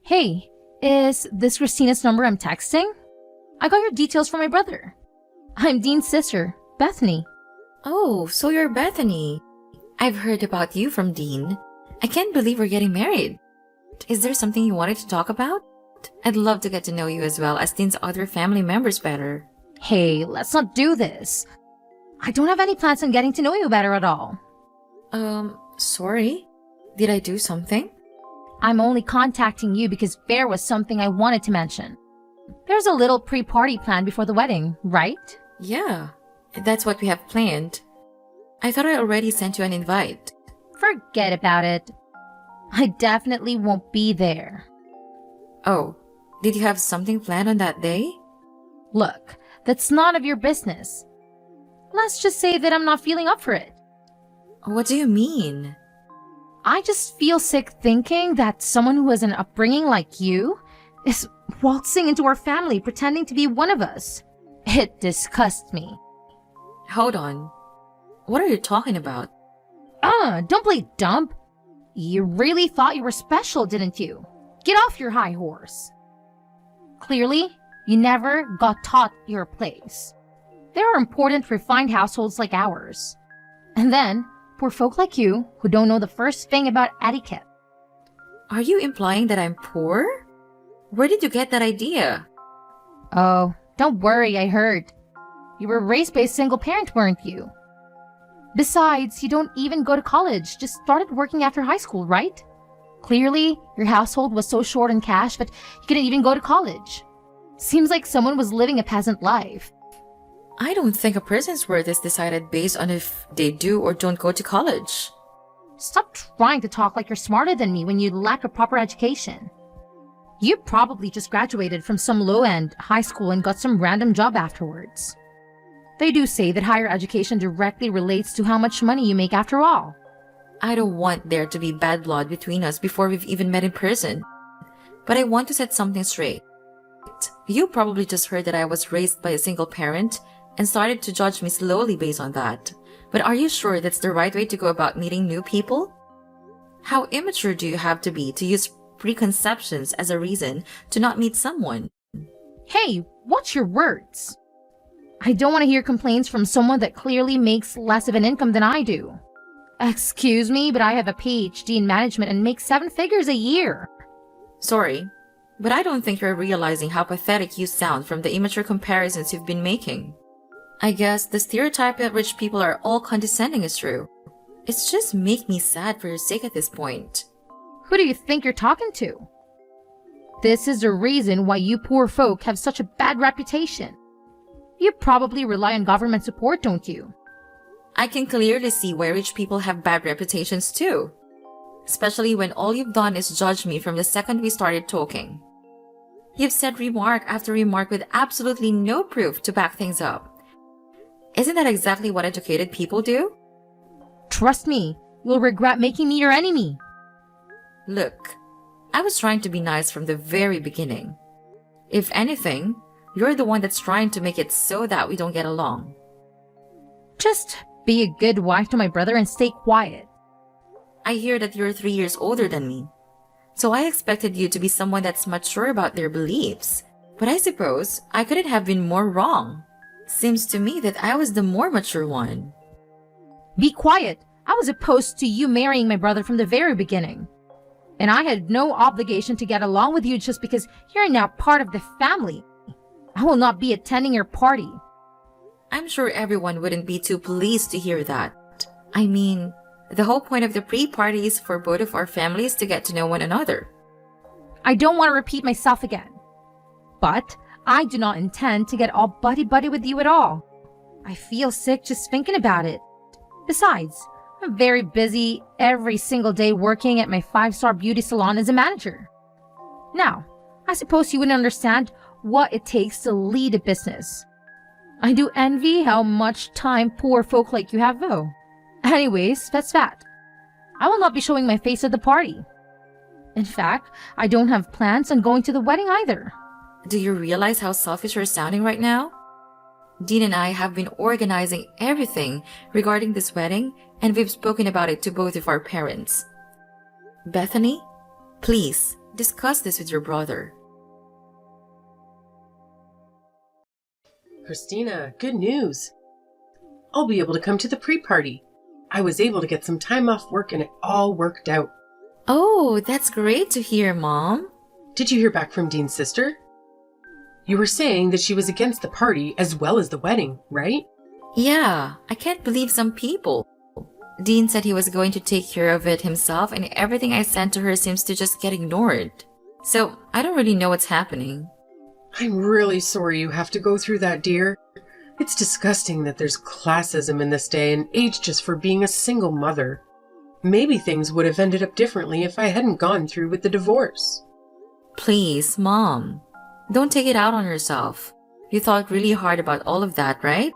Hey, is this Christina's number I'm texting? I got your details from my brother. I'm Dean's sister, Bethany. Oh, so you're Bethany. I've heard about you from Dean. I can't believe we're getting married. Is there something you wanted to talk about? I'd love to get to know you as well as Dean's other family members better. Hey, let's not do this. I don't have any plans on getting to know you better at all. Sorry? Did I do something? I'm only contacting you because there was something I wanted to mention. There's a little pre-party planned before the wedding, right? Yeah, that's what we have planned. I thought I already sent you an invite. Forget about it. I definitely won't be there. Oh, did you have something planned on that day? Look, that's none of your business. Let's just say that I'm not feeling up for it. What do you mean? I just feel sick thinking that someone who has an upbringing like you is waltzing into our family pretending to be one of us. It disgusts me. Hold on. What are you talking about? Don't play dumb. You really thought you were special, didn't you? Get off your high horse. Clearly, you never got taught your place. There are important, refined households like ours. And then, poor folk like you who don't know the first thing about etiquette. Are you implying that I'm poor? Where did you get that idea? Oh, don't worry, I heard. You were raised by a single parent, weren't you? Besides, you don't even go to college, just started working after high school, right? Clearly, your household was so short on cash that you couldn't even go to college. Seems like someone was living a peasant life. I don't think a person's worth is decided based on if they do or don't go to college. Stop trying to talk like you're smarter than me when you lack a proper education. You probably just graduated from some low-end high school and got some random job afterwards. They do say that higher education directly relates to how much money you make after all. I don't want there to be bad blood between us before we've even met in person. But I want to set something straight. You probably just heard that I was raised by a single parent and started to judge me slowly based on that. But are you sure that's the right way to go about meeting new people? How immature do you have to be to use preconceptions as a reason to not meet someone? Hey, watch your words. I don't want to hear complaints from someone that clearly makes less of an income than I do. Excuse me, but I have a PhD in management and make 7 figures a year. Sorry, but I don't think you're realizing how pathetic you sound from the immature comparisons you've been making. I guess the stereotype that rich people are all condescending is true. It's just make me sad for your sake at this point. Who do you think you're talking to? This is the reason why you poor folk have such a bad reputation. You probably rely on government support, don't you? I can clearly see why rich people have bad reputations too. Especially when all you've done is judge me from the second we started talking. You've said remark after remark with absolutely no proof to back things up. Isn't that exactly what educated people do? Trust me, you'll regret making me your enemy. Look, I was trying to be nice from the very beginning. If anything, you're the one that's trying to make it so that we don't get along. Just be a good wife to my brother and stay quiet. I hear that you're 3 years older than me. So I expected you to be someone that's mature about their beliefs. But I suppose I couldn't have been more wrong. Seems to me that I was the more mature one. Be quiet. I was opposed to you marrying my brother from the very beginning. And I had no obligation to get along with you just because you're now part of the family. I will not be attending your party. I'm sure everyone wouldn't be too pleased to hear that. I mean, the whole point of the pre-party is for both of our families to get to know one another. I don't want to repeat myself again. But I do not intend to get all buddy-buddy with you at all. I feel sick just thinking about it. Besides, I'm very busy every single day working at my 5-star beauty salon as a manager. Now, I suppose you wouldn't understand what it takes to lead a business. I do envy how much time poor folk like you have though. Anyways, that's that. I will not be showing my face at the party. In fact, I don't have plans on going to the wedding either. Do you realize how selfish you're sounding right now? Dean and I have been organizing everything regarding this wedding, and we've spoken about it to both of our parents. Bethany, please, discuss this with your brother. Christina, good news. I'll be able to come to the pre-party. I was able to get some time off work and it all worked out. Oh, that's great to hear, Mom. Did you hear back from Dean's sister? You were saying that she was against the party as well as the wedding, right? Yeah, I can't believe some people. Dean said he was going to take care of it himself, and everything I sent to her seems to just get ignored. So, I don't really know what's happening. I'm really sorry you have to go through that, dear. It's disgusting that there's classism in this day and age just for being a single mother. Maybe things would have ended up differently if I hadn't gone through with the divorce. Please, Mom. Don't take it out on yourself. You thought really hard about all of that, right?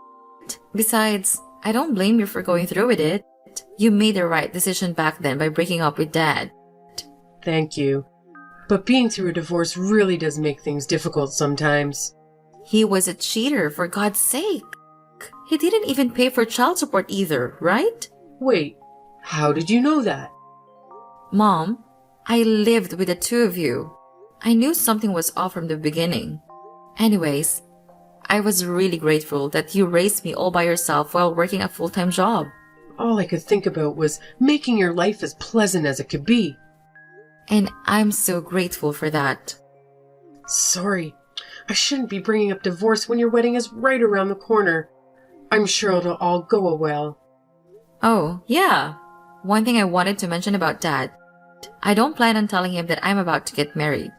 Besides, I don't blame you for going through with it. You made the right decision back then by breaking up with Dad. Thank you. But being through a divorce really does make things difficult sometimes. He was a cheater, for God's sake. He didn't even pay for child support either, right? Wait, how did you know that? Mom, I lived with the two of you. I knew something was off from the beginning. Anyways, I was really grateful that you raised me all by yourself while working a full-time job. All I could think about was making your life as pleasant as it could be. And I'm so grateful for that. Sorry, I shouldn't be bringing up divorce when your wedding is right around the corner. I'm sure it'll all go well. Oh, yeah. One thing I wanted to mention about Dad. I don't plan on telling him that I'm about to get married.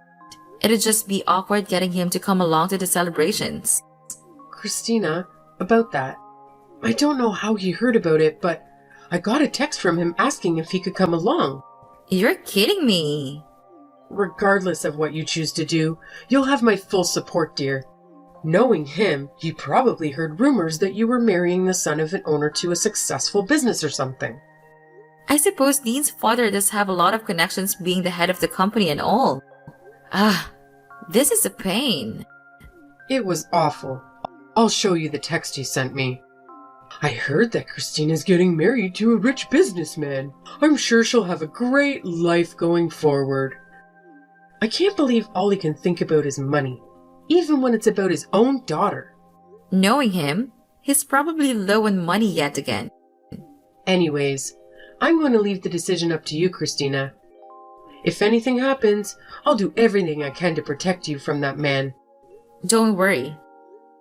It'd just be awkward getting him to come along to the celebrations. Christina, about that. I don't know how he heard about it, but I got a text from him asking if he could come along. You're kidding me. Regardless of what you choose to do, you'll have my full support, dear. Knowing him, he probably heard rumors that you were marrying the son of an owner to a successful business or something. I suppose Dean's father does have a lot of connections being the head of the company and all. This is a pain. It was awful. I'll show you the text he sent me. I heard that Christina's getting married to a rich businessman. I'm sure she'll have a great life going forward. I can't believe all he can think about is money, even when it's about his own daughter. Knowing him, he's probably low on money yet again. Anyways, I'm going to leave the decision up to you, Christina. If anything happens, I'll do everything I can to protect you from that man. Don't worry.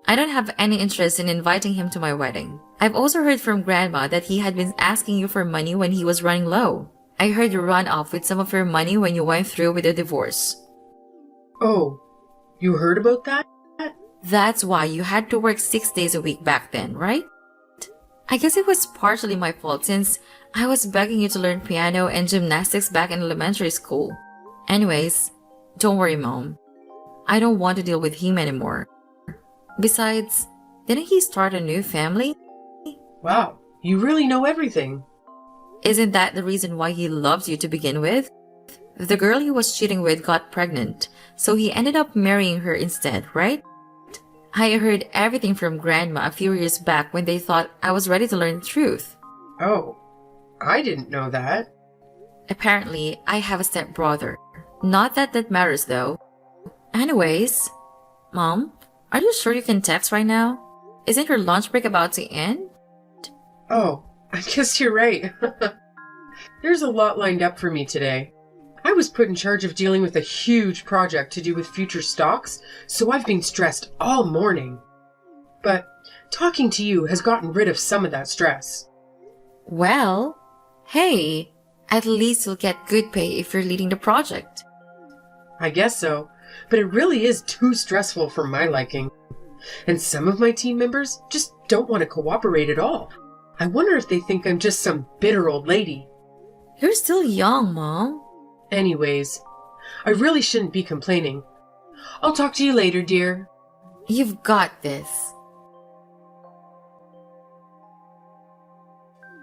I don't have any interest in inviting him to my wedding. I've also heard from Grandma that he had been asking you for money when he was running low. I heard you run off with some of your money when you went through with the divorce. Oh, you heard about that? That's why you had to work 6 days a week back then, right? I guess it was partially my fault since I was begging you to learn piano and gymnastics back in elementary school. Anyways, don't worry, Mom. I don't want to deal with him anymore. Besides, didn't he start a new family? Wow, you really know everything. Isn't that the reason why he loved you to begin with? The girl he was cheating with got pregnant, so he ended up marrying her instead, right? I heard everything from Grandma a few years back when they thought I was ready to learn the truth. Oh, I didn't know that. Apparently, I have a stepbrother. Not that that matters though. Anyways, Mom, are you sure you can text right now? Isn't your lunch break about to end? Oh, I guess you're right. There's a lot lined up for me today. I was put in charge of dealing with a huge project to do with future stocks, so I've been stressed all morning. But talking to you has gotten rid of some of that stress. Well, hey, at least you'll get good pay if you're leading the project. I guess so, but it really is too stressful for my liking. And some of my team members just don't want to cooperate at all. I wonder if they think I'm just some bitter old lady. You're still young, Mom. Anyways, I really shouldn't be complaining. I'll talk to you later, dear. You've got this.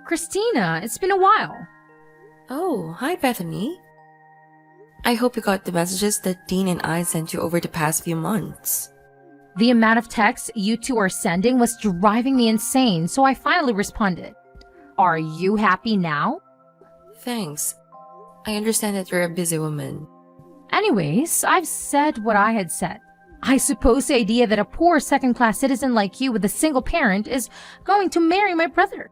Christina, it's been a while. Oh, hi Bethany. I hope you got the messages that Dean and I sent you over the past few months. The amount of texts you two are sending was driving me insane, so I finally responded. Are you happy now? Thanks. I understand that you're a busy woman. Anyways, I've said what I had said. I suppose the idea that a poor second-class citizen like you with a single parent is going to marry my brother.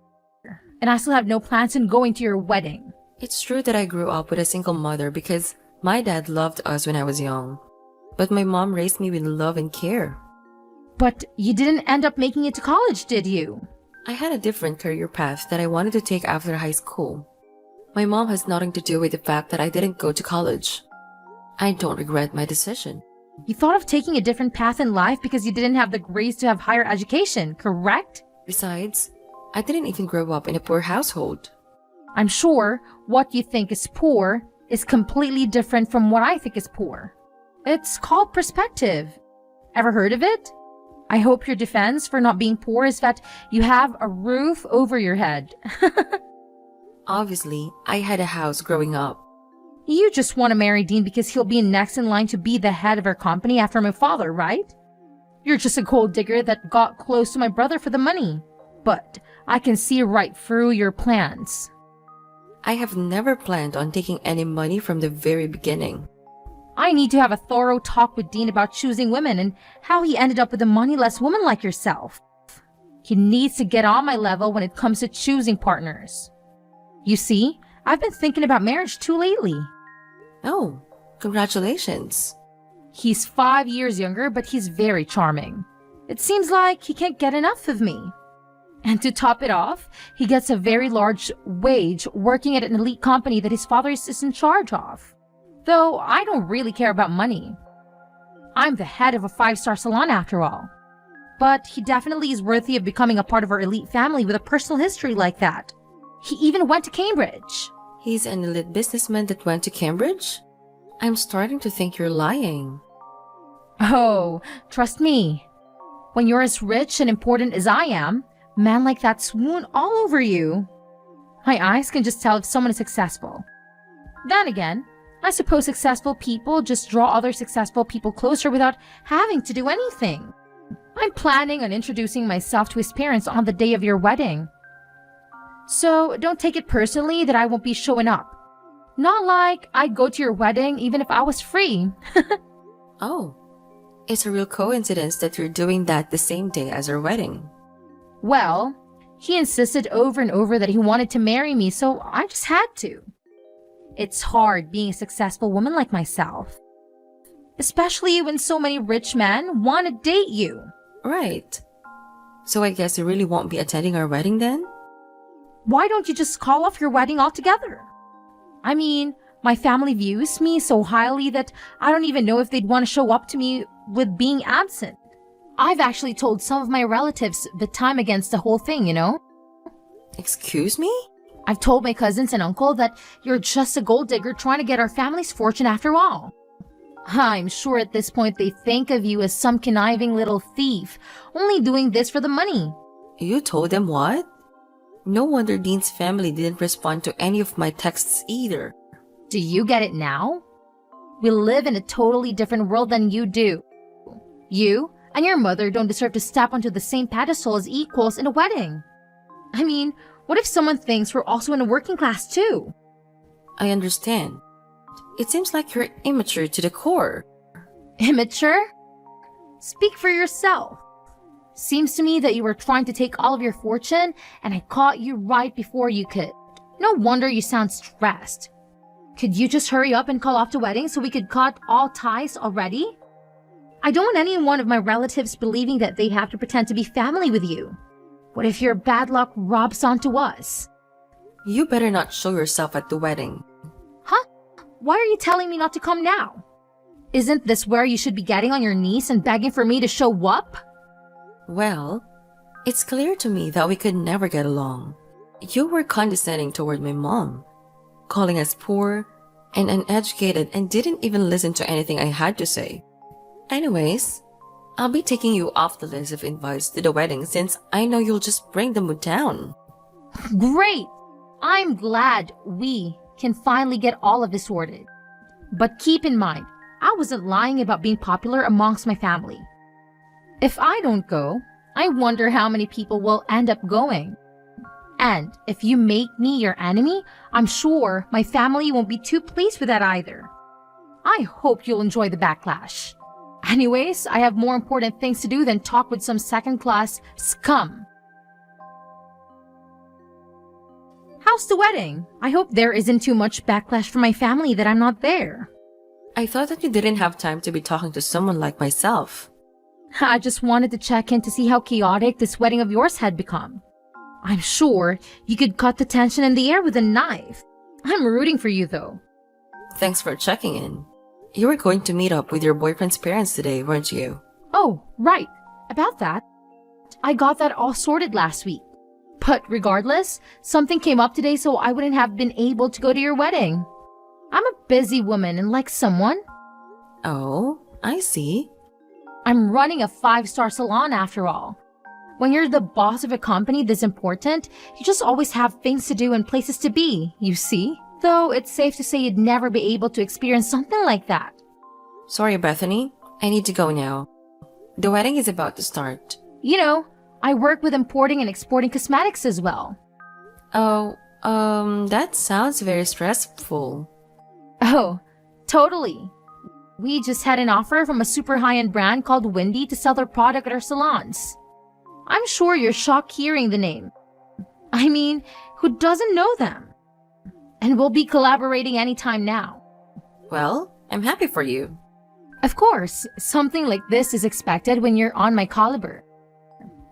And I still have no plans on going to your wedding. It's true that I grew up with a single mother because my dad loved us when I was young. But my mom raised me with love and care. But you didn't end up making it to college, did you? I had a different career path that I wanted to take after high school. My mom has nothing to do with the fact that I didn't go to college. I don't regret my decision. You thought of taking a different path in life because you didn't have the grades to have higher education, correct? Besides, I didn't even grow up in a poor household. I'm sure what you think is poor is completely different from what I think is poor. It's called perspective. Ever heard of it? I hope your defense for not being poor is that you have a roof over your head. Obviously, I had a house growing up. You just want to marry Dean because he'll be next in line to be the head of our company after my father, right? You're just a gold digger that got close to my brother for the money. But I can see right through your plans. I have never planned on taking any money from the very beginning. I need to have a thorough talk with Dean about choosing women and how he ended up with a moneyless woman like yourself. He needs to get on my level when it comes to choosing partners. You see, I've been thinking about marriage too lately. Oh, congratulations. He's 5 years younger, but he's very charming. It seems like he can't get enough of me. And to top it off, he gets a very large wage working at an elite company that his father is in charge of. Though I don't really care about money. I'm the head of a 5-star salon after all. But he definitely is worthy of becoming a part of our elite family with a personal history like that. He even went to Cambridge. He's an elite businessman that went to Cambridge? I'm starting to think you're lying. Oh, trust me. When you're as rich and important as I am, men like that swoon all over you. My eyes can just tell if someone is successful. Then again, I suppose successful people just draw other successful people closer without having to do anything. I'm planning on introducing myself to his parents on the day of your wedding. So don't take it personally that I won't be showing up. Not like I'd go to your wedding even if I was free. Oh, it's a real coincidence that you're doing that the same day as our wedding. Well, he insisted over and over that he wanted to marry me, so I just had to. It's hard being a successful woman like myself. Especially when so many rich men want to date you. Right. So I guess you really won't be attending our wedding then? Why don't you just call off your wedding altogether? I mean, my family views me so highly that I don't even know if they'd want to show up to me with being absent. I've actually told some of my relatives that I'm against the whole thing, you know? Excuse me? I've told my cousins and uncle that you're just a gold digger trying to get our family's fortune after all. I'm sure at this point they think of you as some conniving little thief, only doing this for the money. You told them what? No wonder Dean's family didn't respond to any of my texts either. Do you get it now? We live in a totally different world than you do. You and your mother don't deserve to step onto the same pedestal as equals in a wedding. I mean, what if someone thinks we're also in a working class too? I understand. It seems like you're immature to the core. Immature? Speak for yourself. Seems to me that you were trying to take all of your fortune and I caught you right before you could. No wonder you sound stressed. Could you just hurry up and call off the wedding so we could cut all ties already? I don't want any one of my relatives believing that they have to pretend to be family with you. What if your bad luck rubs onto us? You better not show yourself at the wedding. Huh? Why are you telling me not to come now? Isn't this where you should be getting on your knees and begging for me to show up? Well, it's clear to me that we could never get along. You were condescending toward my mom, calling us poor and uneducated and didn't even listen to anything I had to say. Anyways, I'll be taking you off the list of invites to the wedding since I know you'll just bring the mood down. Great! I'm glad we can finally get all of this sorted. But keep in mind, I wasn't lying about being popular amongst my family. If I don't go, I wonder how many people will end up going. And if you make me your enemy, I'm sure my family won't be too pleased with that either. I hope you'll enjoy the backlash. Anyways, I have more important things to do than talk with some second-class scum. How's the wedding? I hope there isn't too much backlash from my family that I'm not there. I thought that you didn't have time to be talking to someone like myself. I just wanted to check in to see how chaotic this wedding of yours had become. I'm sure you could cut the tension in the air with a knife. I'm rooting for you, though. Thanks for checking in. You were going to meet up with your boyfriend's parents today, weren't you? Oh, right. About that. I got that all sorted last week. But regardless, something came up today so I wouldn't have been able to go to your wedding. I'm a busy woman and like someone. Oh, I see. I'm running a 5-star salon after all. When you're the boss of a company this important, you just always have things to do and places to be, you see? Though it's safe to say you'd never be able to experience something like that. Sorry, Bethany. I need to go now. The wedding is about to start. You know, I work with importing and exporting cosmetics as well. Oh, that sounds very stressful. Oh, totally. We just had an offer from a super high-end brand called Windy to sell their product at our salons. I'm sure you're shocked hearing the name. I mean, who doesn't know them? And we'll be collaborating anytime now. Well, I'm happy for you. Of course, something like this is expected when you're on my caliber.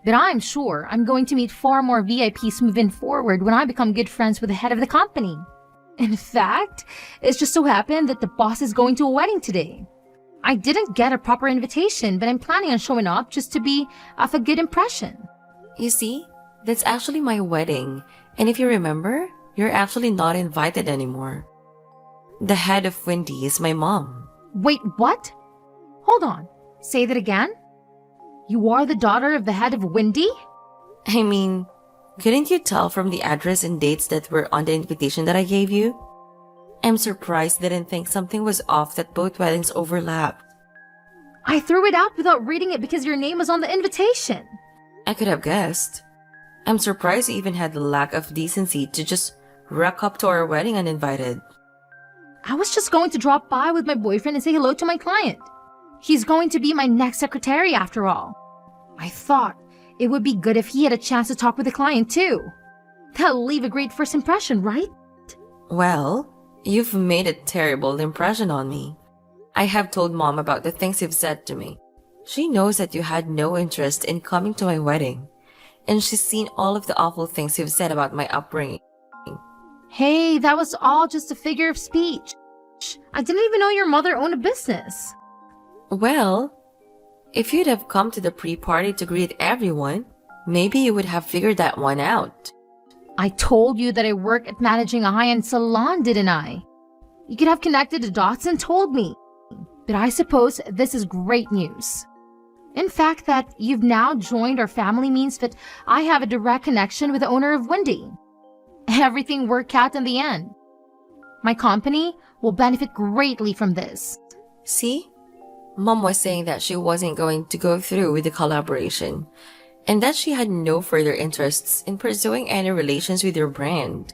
But I'm sure I'm going to meet far more VIPs moving forward when I become good friends with the head of the company. In fact, it's just so happened that the boss is going to a wedding today. I didn't get a proper invitation, but I'm planning on showing up just to be of a good impression. You see, that's actually my wedding. And if you remember, you're actually not invited anymore. The head of Windy is my mom. Wait, what? Hold on. Say that again? You are the daughter of the head of Windy? I mean, couldn't you tell from the address and dates that were on the invitation that I gave you? I'm surprised they didn't think something was off that both weddings overlapped. I threw it out without reading it because your name was on the invitation. I could have guessed. I'm surprised you even had the lack of decency to just rock up to our wedding uninvited. I was just going to drop by with my boyfriend and say hello to my client. He's going to be my next secretary after all. I thought it would be good if he had a chance to talk with the client too. That'll leave a great first impression, right? Well, you've made a terrible impression on me. I have told Mom about the things you've said to me. She knows that you had no interest in coming to my wedding, and she's seen all of the awful things you've said about my upbringing. Hey, that was all just a figure of speech. I didn't even know your mother owned a business. Well, if you'd have come to the pre-party to greet everyone, maybe you would have figured that one out. I told you that I work at managing a high-end salon, didn't I? You could have connected the dots and told me. But I suppose this is great news. In fact, that you've now joined our family means that I have a direct connection with the owner of Windy. Everything worked out in the end. My company will benefit greatly from this. See? Mom was saying that she wasn't going to go through with the collaboration, and that she had no further interests in pursuing any relations with your brand.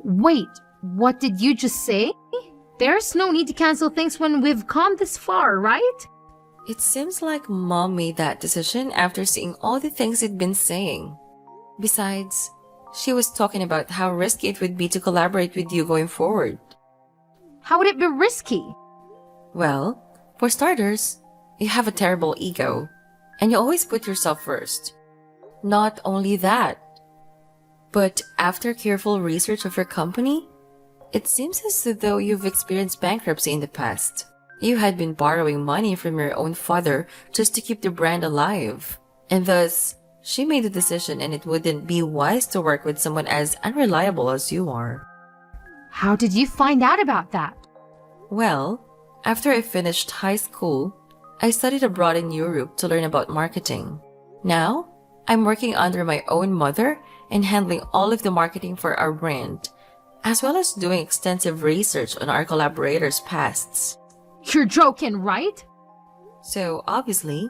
Wait, what did you just say? There's no need to cancel things when we've come this far, right? It seems like Mom made that decision after seeing all the things he'd been saying. Besides, she was talking about how risky it would be to collaborate with you going forward. How would it be risky? Well, for starters, you have a terrible ego, and you always put yourself first. Not only that, but after careful research of your company, it seems as though you've experienced bankruptcy in the past. You had been borrowing money from your own father just to keep the brand alive, and thus, she made the decision and it wouldn't be wise to work with someone as unreliable as you are. How did you find out about that? Well, after I finished high school, I studied abroad in Europe to learn about marketing. Now, I'm working under my own mother and handling all of the marketing for our brand, as well as doing extensive research on our collaborators' pasts. You're joking, right? So, obviously,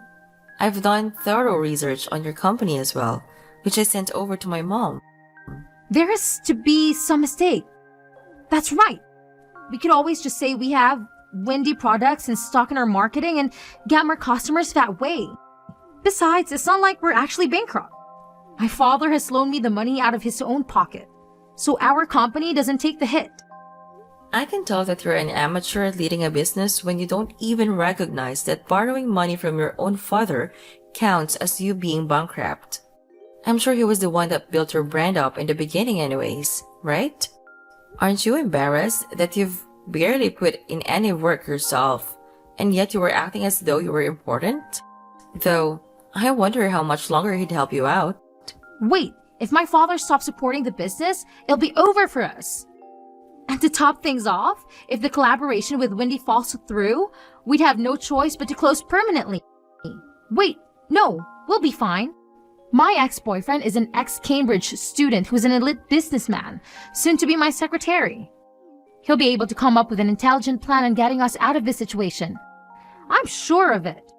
I've done thorough research on your company as well, which I sent over to my mom. There has to be some mistake. That's right. We could always just say we have Windy products and stock in our marketing and get more customers that way. Besides, it's not like we're actually bankrupt. My father has loaned me the money out of his own pocket, so our company doesn't take the hit. I can tell that you're an amateur at leading a business when you don't even recognize that borrowing money from your own father counts as you being bankrupt. I'm sure he was the one that built your brand up in the beginning anyways, right? Aren't you embarrassed that you've barely put in any work yourself, and yet you were acting as though you were important? Though, I wonder how much longer he'd help you out. Wait, if my father stops supporting the business, it'll be over for us. And to top things off, if the collaboration with Windy falls through, we'd have no choice but to close permanently. Wait, no, we'll be fine. My ex-boyfriend is an ex-Cambridge student who's an elite businessman, soon to be my secretary. He'll be able to come up with an intelligent plan on getting us out of this situation. I'm sure of it.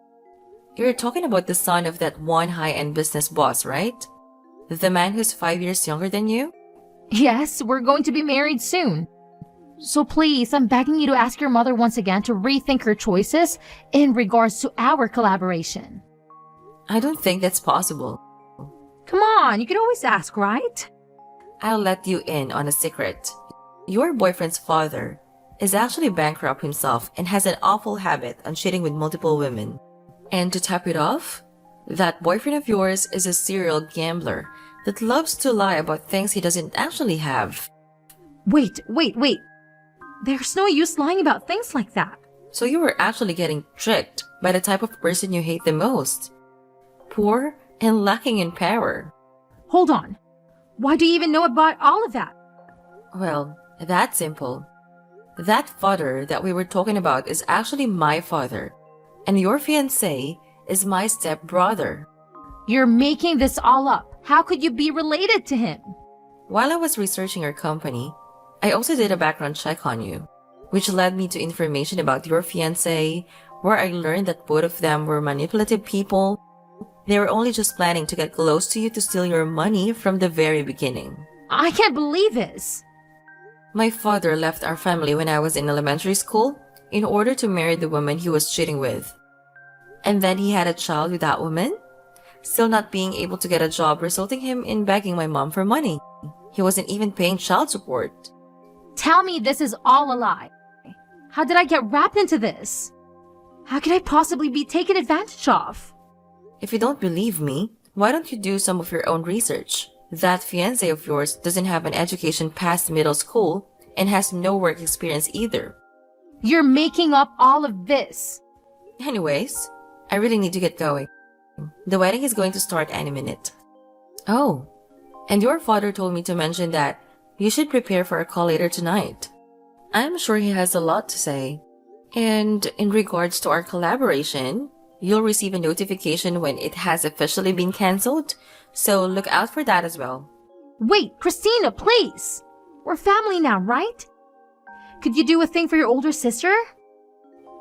You're talking about the son of that one high-end business boss, right? The man who's 5 years younger than you? Yes, we're going to be married soon. So please, I'm begging you to ask your mother once again to rethink her choices in regards to our collaboration. I don't think that's possible. Come on, you can always ask, right? I'll let you in on a secret. Your boyfriend's father is actually bankrupt himself and has an awful habit on cheating with multiple women. And to top it off, that boyfriend of yours is a serial gambler that loves to lie about things he doesn't actually have. Wait. There's no use lying about things like that. So you were actually getting tricked by the type of person you hate the most. Poor and lacking in power. Hold on. Why do you even know about all of that? Well, that's simple. That father that we were talking about is actually my father, and your fiancé is my stepbrother. You're making this all up. How could you be related to him? While I was researching your company, I also did a background check on you, which led me to information about your fiancé, where I learned that both of them were manipulative people. They were only just planning to get close to you to steal your money from the very beginning. I can't believe this. My father left our family when I was in elementary school in order to marry the woman he was cheating with. And then he had a child with that woman, still not being able to get a job, resulting him in begging my mom for money. He wasn't even paying child support. Tell me this is all a lie. How did I get wrapped into this? How could I possibly be taken advantage of? If you don't believe me, why don't you do some of your own research? That fiancé of yours doesn't have an education past middle school and has no work experience either. You're making up all of this. Anyways, I really need to get going. The wedding is going to start any minute. Oh, and your father told me to mention that you should prepare for a call later tonight. I'm sure he has a lot to say. And in regards to our collaboration, you'll receive a notification when it has officially been cancelled, so look out for that as well. Wait, Christina, please! We're family now, right? Could you do a thing for your older sister?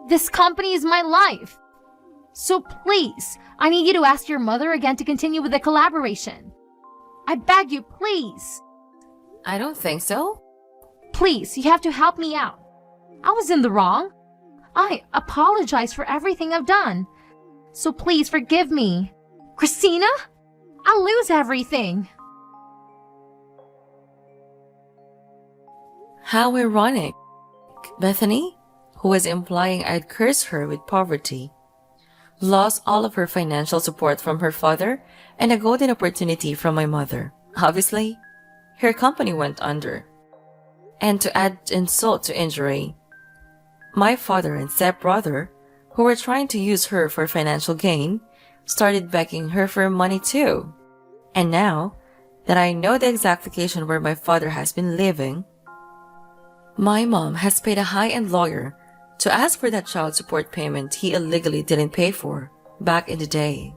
This company is my life. So please, I need you to ask your mother again to continue with the collaboration. I beg you, please. I don't think so. Please, you have to help me out. I was in the wrong. I apologize for everything I've done. So please forgive me. Christina? I'll lose everything. How ironic. Bethany, who was implying I'd curse her with poverty, lost all of her financial support from her father and a golden opportunity from my mother. Obviously, her company went under. And to add insult to injury, my father and stepbrother, who were trying to use her for financial gain, started begging her for money too. And now that I know the exact location where my father has been living, my mom has paid a high-end lawyer to ask for that child support payment he illegally didn't pay for back in the day.